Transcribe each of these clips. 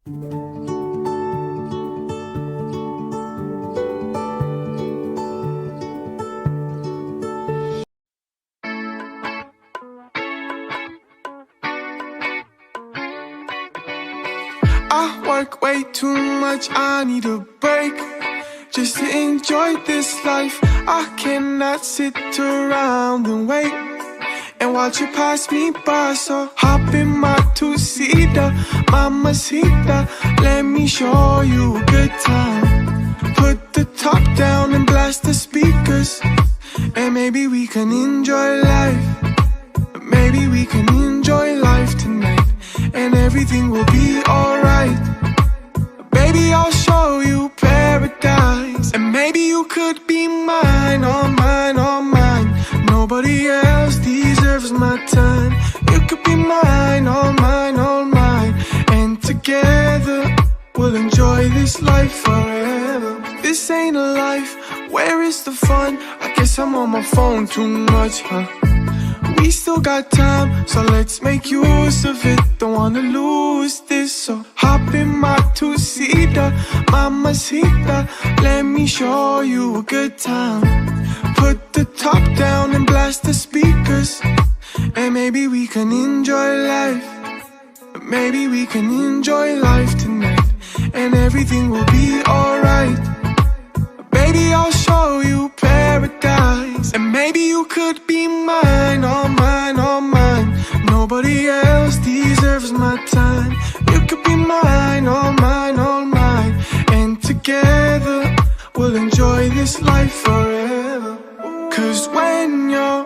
I work way too much, I need a break just to enjoy this life. I cannot sit around and wait and watch you pass me by. So hop in my two-seater, mamacita, let me show you a good time. Put the top down and blast the speakers, and maybe we can enjoy life. Maybe we can enjoy life tonight, and everything will be alright. Baby, I'll show you paradise, and maybe you could be mine, all mine, all mine. Nobody else deserves my time. You could be mine, all mine, all mine. And together we'll enjoy this life forever. This ain't a life, where is the fun? I guess I'm on my phone too much, huh? We still got time, so let's make use of it. Don't wanna lose this, so hop in my two-seater, mamacita, let me show you a good time. Put the top down and blast the speakers, and maybe we can enjoy life. Maybe we can enjoy life tonight, and everything will be alright. Baby, I'll show you paradise, and maybe you could be mine, all mine, all mine. Nobody else deserves my time. You could be mine, all mine, all mine. And together we'll enjoy this life forever. Cause when you're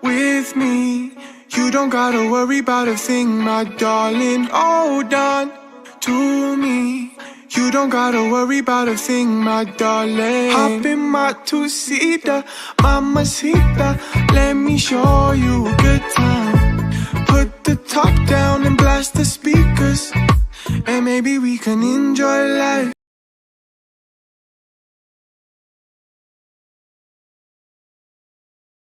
with me, you don't gotta worry about a thing, my darling. Hold on to me. You don't gotta worry about a thing, my darling. Hop in my two-seater, mamacita, let me show you a good time. Put the top down and blast the speakers, and maybe we can enjoy life.